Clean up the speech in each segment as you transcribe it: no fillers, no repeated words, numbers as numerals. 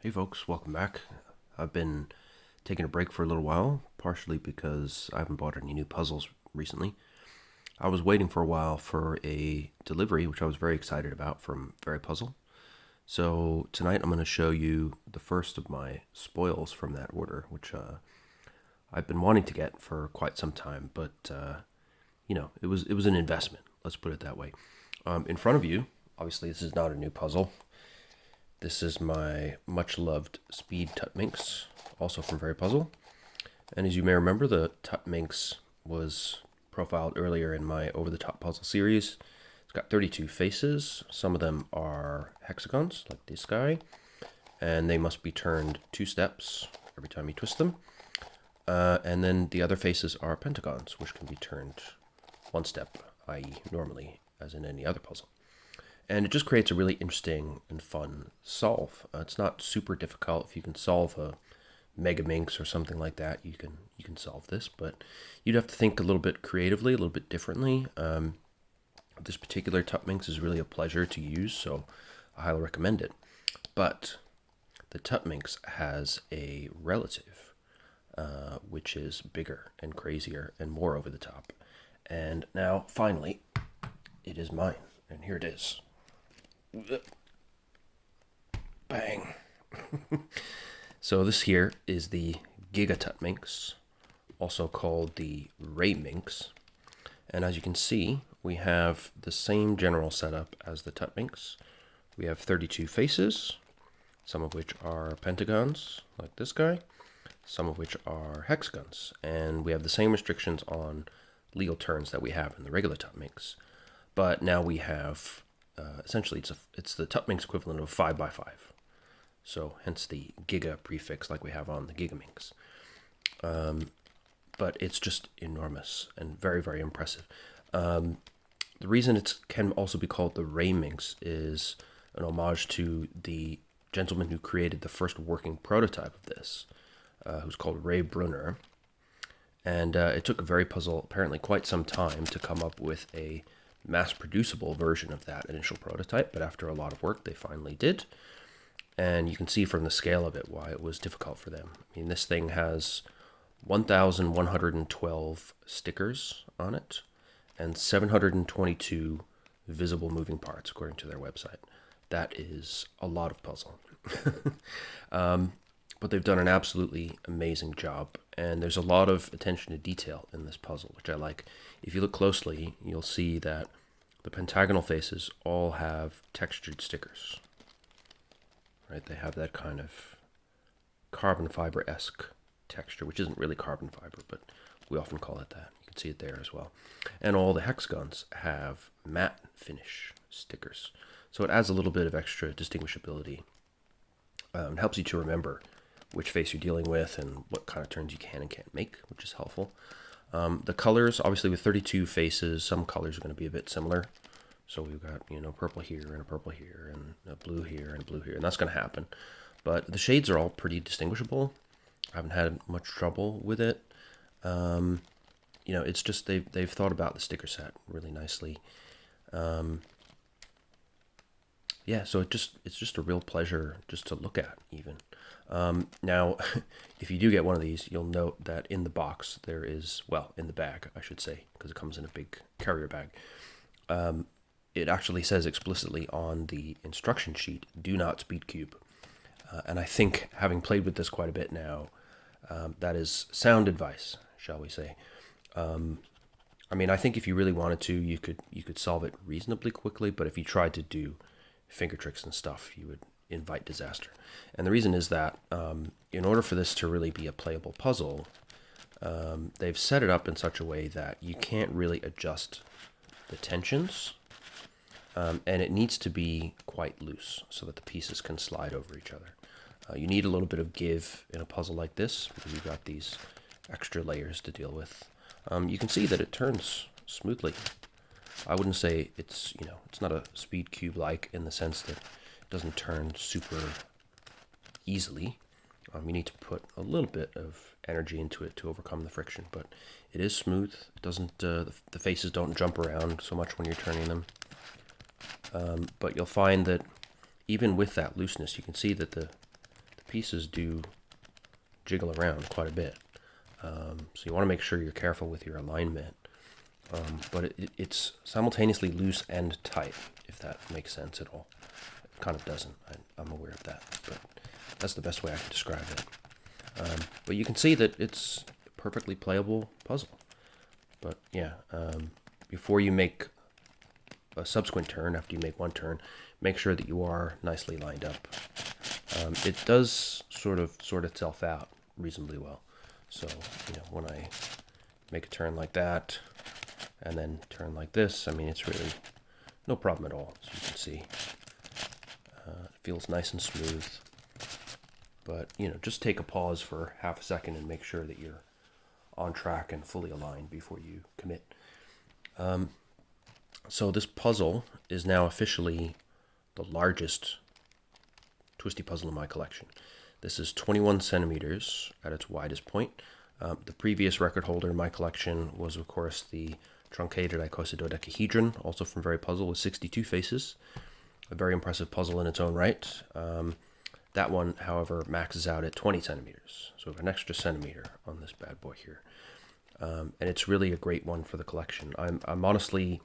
Hey folks, welcome back. I've been taking a break for a little while, partially because I haven't bought any new puzzles recently. I was waiting for a while for a delivery, which I was very excited about, from VeryPuzzle. So tonight I'm going to show you the first of my spoils from that order, which I've been wanting to get for quite some time, but it was an investment. Let's put it that way. In front of you, obviously this is not a new puzzle. This is my much-loved Speed Tuttminx, also from VeryPuzzle. And as you may remember, the Topminx was profiled earlier in my over-the-top puzzle series. It's got 32 faces. Some of them are hexagons, like this guy, and they must be turned 2 steps every time you twist them. And then the other faces are pentagons, which can be turned 1 step, i.e. normally, as in any other puzzle. And it just creates a really interesting and fun solve. It's not super difficult. If you can solve a Megaminx or something like that, you can solve this. But you'd have to think a little bit creatively, a little bit differently. This particular Topminx is really a pleasure to use, so I highly recommend it. But the Topminx has a relative, which is bigger and crazier and more over the top. And now, finally, it is mine. And here it is. Bang. So this here is the Gigatutminx, also called the Rayminx. And as you can see, we have the same general setup as the Tuttminx. We have 32 faces, some of which are pentagons, like this guy, some of which are hexagons. And we have the same restrictions on legal turns that we have in the regular Topminx. But now we have essentially, it's the Topminx equivalent of 5x5. So hence the Giga prefix like we have on the Gigaminx. But it's just enormous and very, very impressive. The reason it can also be called the Rayminx is an homage to the gentleman who created the first working prototype of this, who's called Ray Brunner. And it took VeryPuzzle apparently quite some time to come up with a mass-producible version of that initial prototype, but after a lot of work, they finally did. And you can see from the scale of it why it was difficult for them. I mean, this thing has 1,112 stickers on it and 722 visible moving parts, according to their website. That is a lot of puzzle. But they've done an absolutely amazing job, and there's a lot of attention to detail in this puzzle, which I like. If you look closely, you'll see that the pentagonal faces all have textured stickers. Right? They have that kind of carbon fiber-esque texture, which isn't really carbon fiber, but we often call it that. You can see it there as well. And all the hexagons have matte finish stickers. So it adds a little bit of extra distinguishability. It helps you to remember which face you're dealing with and what kind of turns you can and can't make, which is helpful. The colors, obviously with 32 faces, some colors are going to be a bit similar. So we've got, purple here and a purple here and a blue here and a blue here, and that's going to happen. But the shades are all pretty distinguishable. I haven't had much trouble with it. It's just they've thought about the sticker set really nicely. So it's just a real pleasure just to look at, even. Now, if you do get one of these, you'll note that in the box there is, in the bag, I should say, because it comes in a big carrier bag. It actually says explicitly on the instruction sheet, "Do not speedcube." And I think, having played with this quite a bit now, that is sound advice, shall we say. I think if you really wanted to, you could solve it reasonably quickly, but if you tried to do finger tricks and stuff, you would invite disaster. And the reason is that in order for this to really be a playable puzzle, they've set it up in such a way that you can't really adjust the tensions, and it needs to be quite loose so that the pieces can slide over each other. You need a little bit of give in a puzzle like this because you've got these extra layers to deal with. You can see that it turns smoothly. I wouldn't say it's not a speed cube like in the sense that it doesn't turn super easily. You need to put a little bit of energy into it to overcome the friction, but it is smooth. It doesn't the faces don't jump around so much when you're turning them. But you'll find that even with that looseness, you can see that the pieces do jiggle around quite a bit. So you want to make sure you're careful with your alignment. But it's simultaneously loose and tight, if that makes sense at all. It kind of doesn't. I'm aware of that, but that's the best way I can describe it. But you can see that it's a perfectly playable puzzle. But yeah, before you make a subsequent turn, after you make one turn, make sure that you are nicely lined up. It does sort itself out reasonably well. So, when I make a turn like that, and then turn like this, I mean, it's really no problem at all, as you can see. It feels nice and smooth. But, just take a pause for half a second and make sure that you're on track and fully aligned before you commit. So this puzzle is now officially the largest twisty puzzle in my collection. This is 21 centimeters at its widest point. The previous record holder in my collection was, of course, the truncated icosahedron, also from VeryPuzzle, with 62 faces. A very impressive puzzle in its own right. That one, however, maxes out at 20 centimeters. So we have an extra centimeter on this bad boy here. And it's really a great one for the collection. I'm honestly,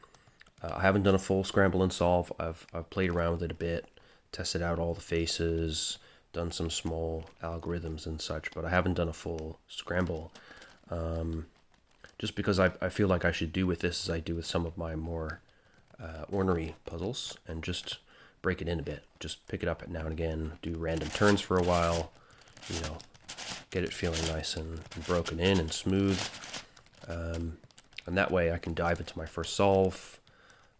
I haven't done a full scramble and solve. I've played around with it a bit, tested out all the faces, done some small algorithms and such, but I haven't done a full scramble. Just because I feel like I should do with this as I do with some of my more ornery puzzles, and just break it in a bit. Just pick it up now and again, do random turns for a while, get it feeling nice and broken in and smooth. And that way I can dive into my first solve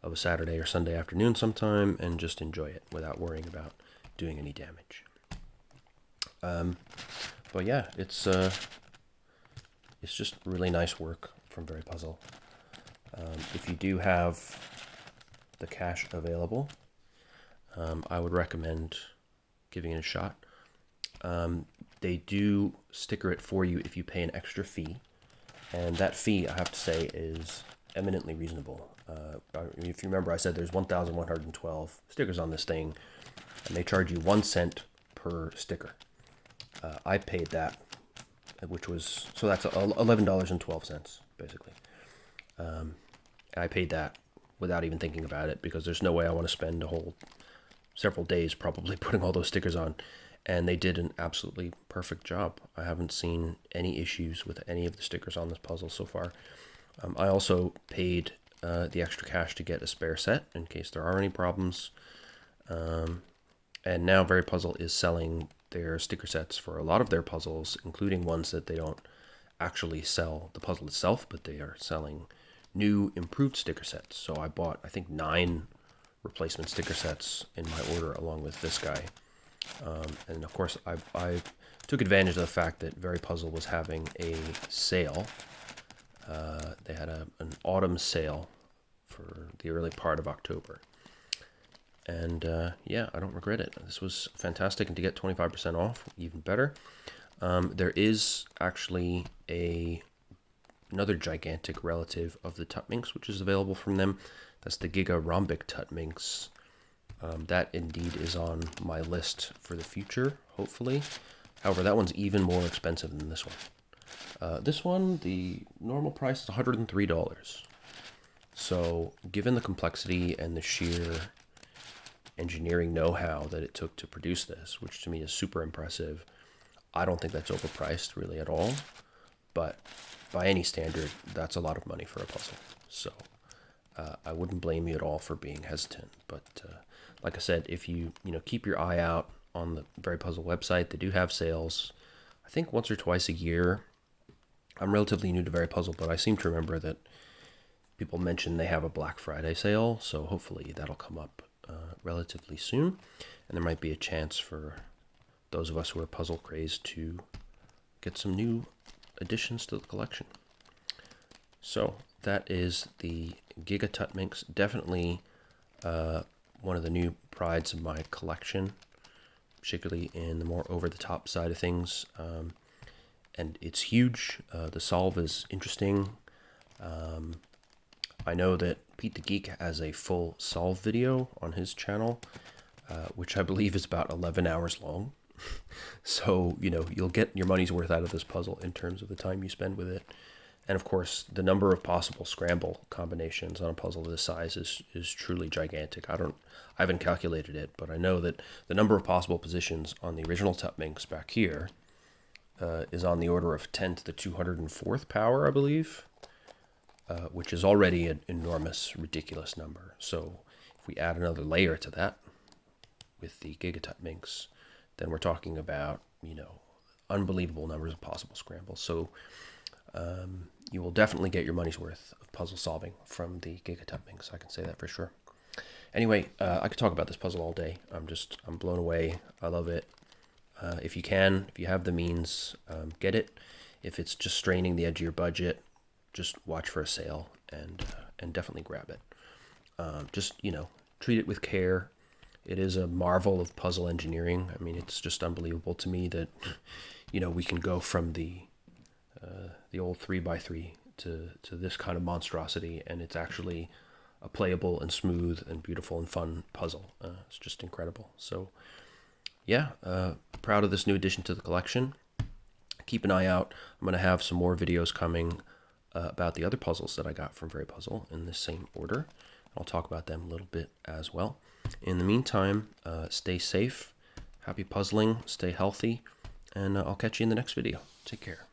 of a Saturday or Sunday afternoon sometime and just enjoy it without worrying about doing any damage. But yeah, it's just really nice work from VeryPuzzle. If you do have the cash available, I would recommend giving it a shot. They do sticker it for you if you pay an extra fee, and that fee, I have to say, is eminently reasonable. If you remember, I said there's 1,112 stickers on this thing, and they charge you 1 cent per sticker. I paid that, which was, so that's $11.12, basically. I paid that without even thinking about it, because there's no way I want to spend a whole several days probably putting all those stickers on. And they did an absolutely perfect job. I haven't seen any issues with any of the stickers on this puzzle so far. I also paid the extra cash to get a spare set in case there are any problems. And now VeryPuzzle is selling their sticker sets for a lot of their puzzles, including ones that they don't actually sell the puzzle itself, but they are selling new improved sticker sets. So I bought, I think, 9 replacement sticker sets in my order along with this guy. And of course, I took advantage of the fact that VeryPuzzle was having a sale. They had an autumn sale for the early part of October. And yeah, I don't regret it. This was fantastic, and to get 25% off, even better. There is actually another gigantic relative of the Tuttminx, which is available from them. That's the Gigatuttminx. That indeed is on my list for the future, hopefully. However, that one's even more expensive than this one. This one, the normal price is $103. So, given the complexity and the sheer engineering know-how that it took to produce this, which to me is super impressive, I don't think that's overpriced really at all. But by any standard, that's a lot of money for a puzzle. So, I wouldn't blame you at all for being hesitant. But like I said, if you keep your eye out on the VeryPuzzle website, they do have sales, I think once or twice a year. I'm relatively new to VeryPuzzle, but I seem to remember that people mention they have a Black Friday sale, so hopefully that'll come up relatively soon, and there might be a chance for those of us who are puzzle crazed to get some new additions to the collection. So that is the Gigatutminx, definitely one of the new prides of my collection, particularly in the more over-the-top side of things. And it's huge. The solve is interesting. I know that Pete the Geek has a full solve video on his channel, which I believe is about 11 hours long. So, you'll get your money's worth out of this puzzle in terms of the time you spend with it. And of course, the number of possible scramble combinations on a puzzle this size is truly gigantic. I haven't calculated it, but I know that the number of possible positions on the original Tuttminx back here is on the order of 10 to the 204th power, I believe, which is already an enormous, ridiculous number. So if we add another layer to that with the Gigatotminx, then we're talking about, unbelievable numbers of possible scrambles. So you will definitely get your money's worth of puzzle solving from the Gigatuttminx. I can say that for sure. Anyway, I could talk about this puzzle all day. I'm blown away. I love it. If you have the means, get it. If it's just straining the edge of your budget, just watch for a sale and definitely grab it. Just treat it with care. It is a marvel of puzzle engineering. I mean, it's just unbelievable to me that we can go from the old 3x3 to this kind of monstrosity, and it's actually a playable and smooth and beautiful and fun puzzle. It's just incredible. So yeah, proud of this new addition to the collection. Keep an eye out. I'm going to have some more videos coming about the other puzzles that I got from VeryPuzzle in the same order. I'll talk about them a little bit as well. In the meantime, stay safe, happy puzzling, stay healthy, and I'll catch you in the next video. Take care.